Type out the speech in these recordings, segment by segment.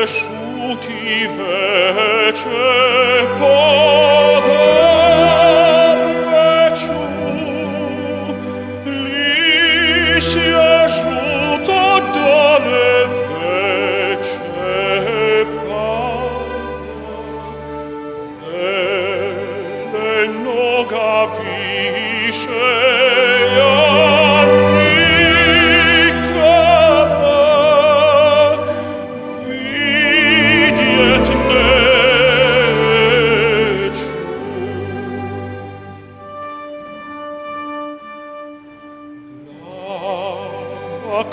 cresciuti vece poder ciù, li si ajuto dole vece pada, se noga visce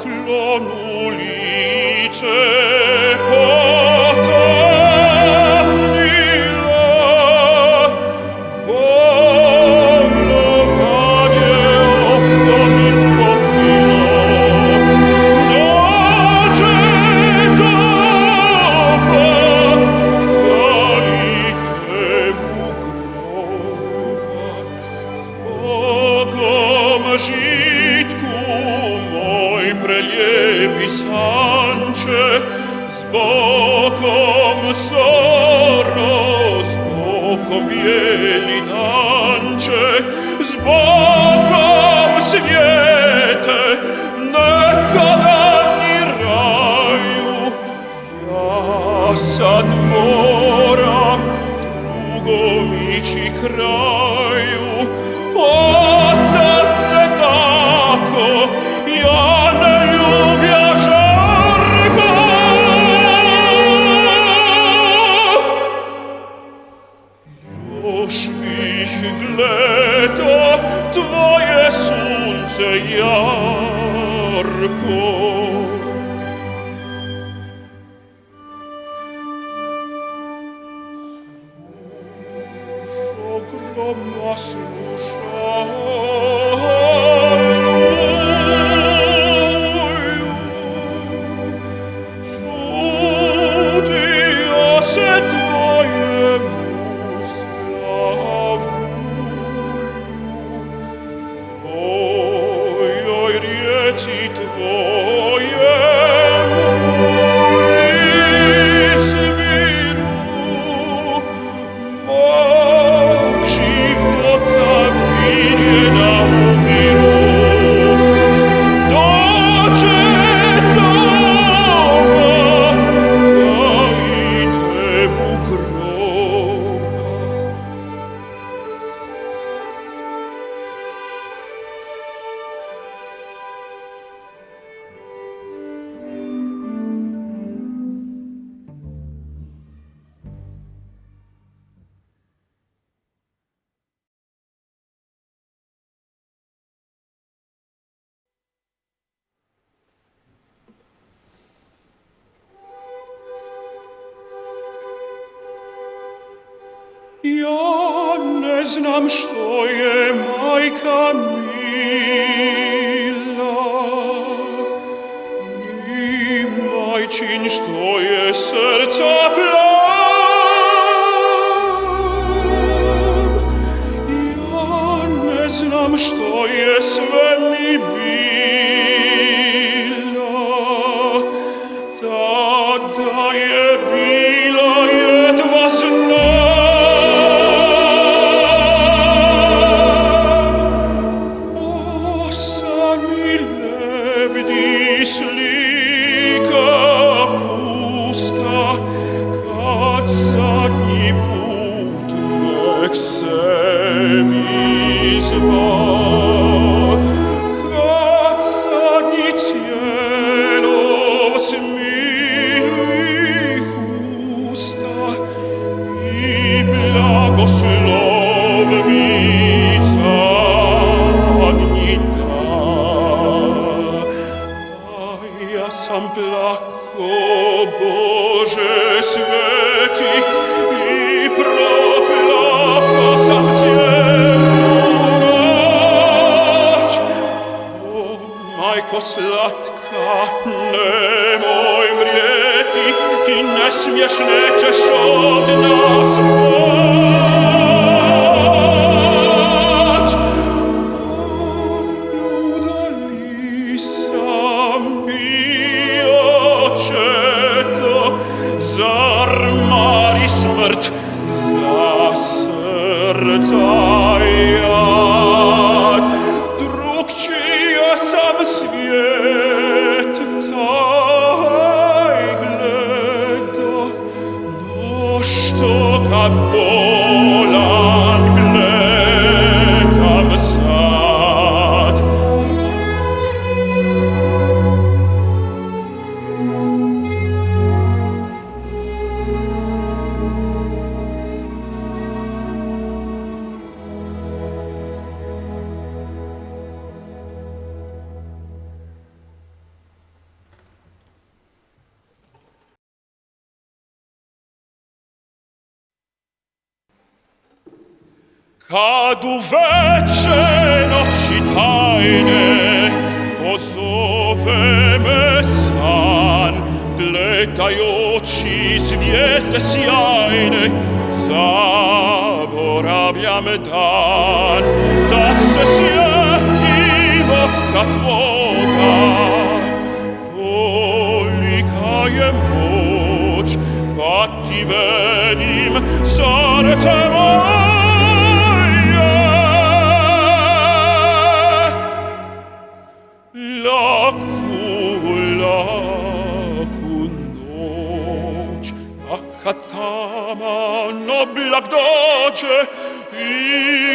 clonulice potamila, bollovanie oconi popilo, doce doba, caitemu groba, s Bogom žitku moj prelijepi sanče, s Bogom zoro, s Bogom bijeli danče, s Bogom svijete, nekada ni raju. Ja sad moram drugom ići kraju, otate tako, ja ne ljubja žargo. Još bih gledo tvoje sunce jarko. Gromma slušaju, čudio se tvojemu slavlju, tvojoj rijeci tvojemu izviru, mog života vidjena uviru. Dođe doba, da idem u groba. Ja ne znam što je majka mila, ni majčin što je srca plan. Ja ne znam što je sve mi bila, tada je bila jedva znam. Slika pusta, kad zadnji put nek sebi zva, kad zadnji cijelov smilih usta i blagoslov mi zadnji dan. Ja sam plako, Bože sveti, i proplako sam cijelu noć. O, majko slatka, nemoj mrijeti, ti ne smiješ, nećeš od nas poć. Udali sam bio četo, стрцаят, друг, чия сам свет тай гледа, но что как болан гледам сад. Kad u veče noći tajne pozove me san, gledajući zvijezde sjajne, zaboravljam dan. Da se sjetim oka tvoga, kolika je moć, pa ti verim srce moje. Laku noć, a kad taman oblak dođe i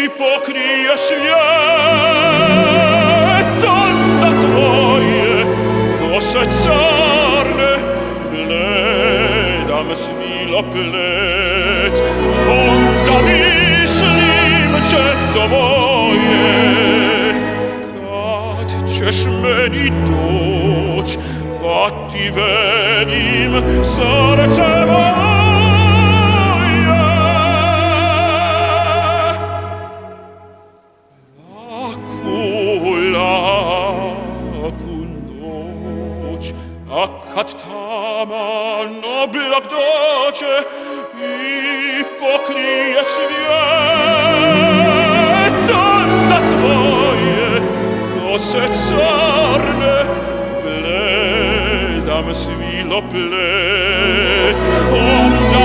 pokrije svijet, onda tvoje kose carne gledam sviloplet, onda mislim četo moje, ćeš meni doć, pa ti verim srce moje. Laku noć, a kad taman oblak dođe i pokrije svijet, onda tvoje kose carne gledam sviloplet, onda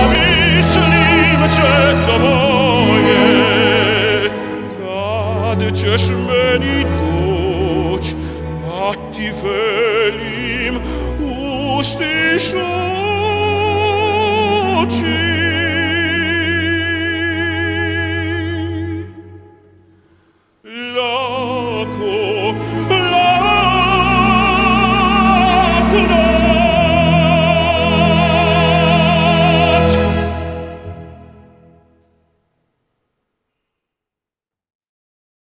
mislim četo moje, kad ćeš meni doć, pa ti velim ustiš oči.